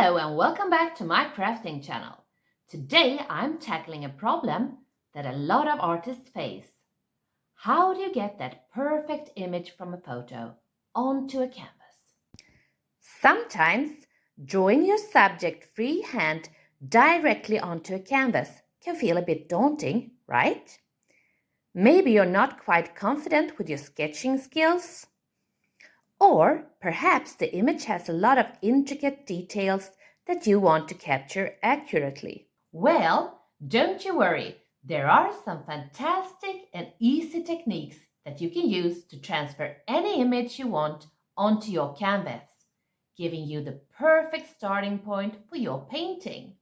Hello and welcome back to my crafting channel. Today I'm tackling a problem that a lot of artists face. How do you get that perfect image from a photo onto a canvas? Sometimes drawing your subject freehand directly onto a canvas can feel a bit daunting, right? Maybe you're not quite confident with your sketching skills. Or perhaps the image has a lot of intricate details that you want to capture accurately. Well, don't you worry. There are some fantastic and easy techniques that you can use to transfer any image you want onto your canvas, giving you the perfect starting point for your painting.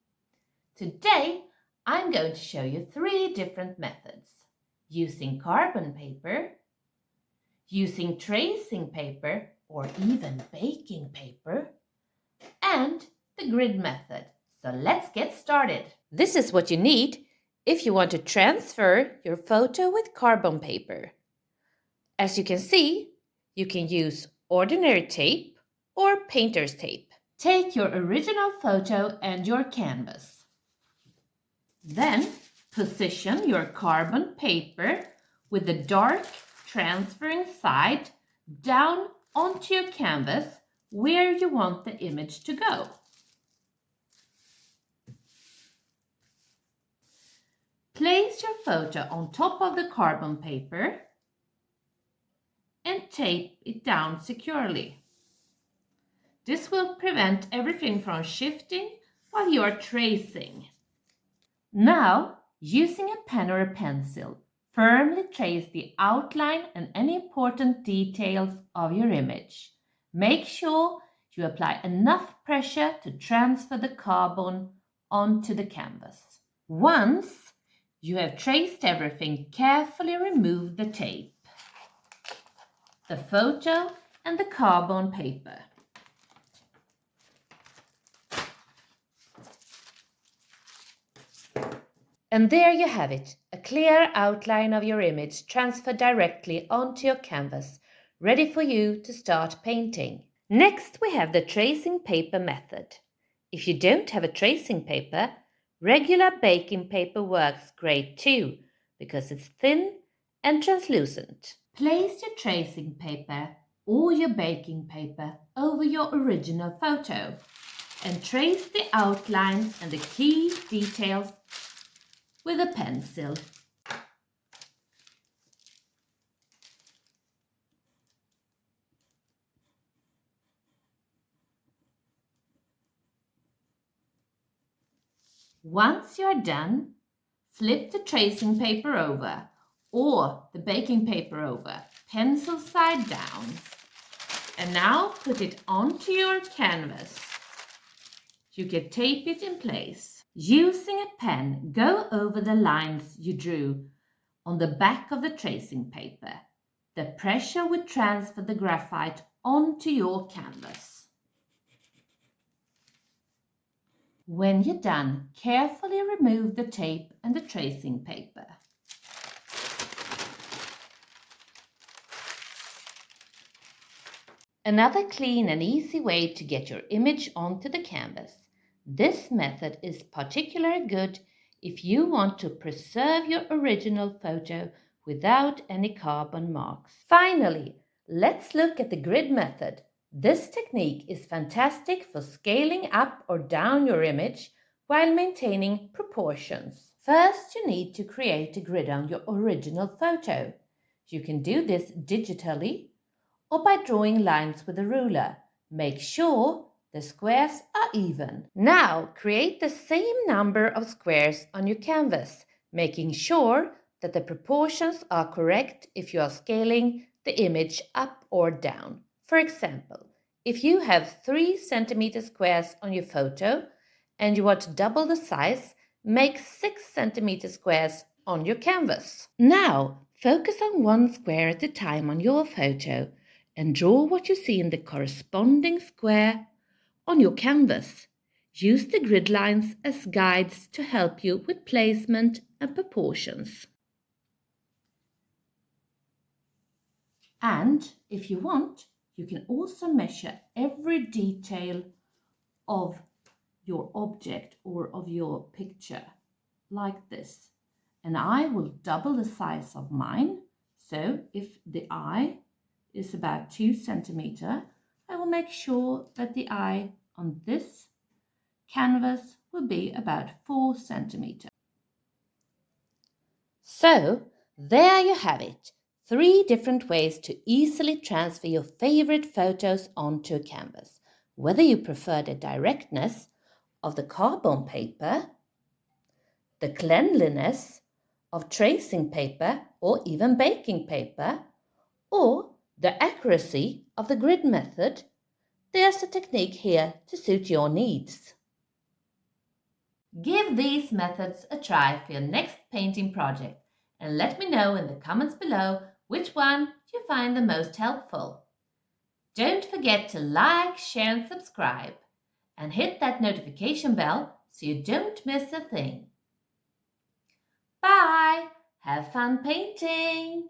Today, I'm going to show you 3 different methods: using carbon paper, using tracing paper or even baking paper, and the grid method. So let's get started. This is what you need if you want to transfer your photo with carbon paper. As you can see, you can use ordinary tape or painter's tape. Take your original photo and your canvas. Then position your carbon paper with the dark transferring side down onto your canvas where you want the image to go. Place your photo on top of the carbon paper and tape it down securely. This will prevent everything from shifting while you are tracing. Now, using a pen or a pencil, firmly trace the outline and any important details of your image. Make sure you apply enough pressure to transfer the carbon onto the canvas. Once you have traced everything, carefully remove the tape, the photo and the carbon paper. And there you have it, a clear outline of your image transferred directly onto your canvas, ready for you to start painting. Next, we have the tracing paper method. If you don't have a tracing paper, regular baking paper works great too, because it's thin and translucent. Place your tracing paper or your baking paper over your original photo and trace the outline and the key details with a pencil. Once you are done, flip the tracing paper over or the baking paper over, pencil side down. And now put it onto your canvas. You can tape it in place. Using a pen, go over the lines you drew on the back of the tracing paper. The pressure will transfer the graphite onto your canvas. When you're done, carefully remove the tape and the tracing paper. Another clean and easy way to get your image onto the canvas. This method is particularly good if you want to preserve your original photo without any carbon marks. Finally, let's look at the grid method. This technique is fantastic for scaling up or down your image while maintaining proportions. First, you need to create a grid on your original photo. You can do this digitally or by drawing lines with a ruler. Make sure the squares are even. Now create the same number of squares on your canvas, making sure that the proportions are correct if you are scaling the image up or down. For example, if you have 3 centimeter squares on your photo and you want to double the size, make 6 centimeter squares on your canvas. Now focus on one square at a time on your photo and draw what you see in the corresponding square on your canvas. Use the grid lines as guides to help you with placement and proportions. And if you want, you can also measure every detail of your object or of your picture like this. And I will double the size of mine. So if the eye is about 2 centimeter, I will make sure that the eye on this canvas will be about 4 centimeter. So there you have it. 3 different ways to easily transfer your favorite photos onto a canvas, whether you prefer the directness of the cardboard paper, the cleanliness of tracing paper or even baking paper, or the accuracy of the grid method. There's a technique here to suit your needs. Give these methods a try for your next painting project and let me know in the comments below which one you find the most helpful. Don't forget to like, share and subscribe and hit that notification bell so you don't miss a thing. Bye! Have fun painting!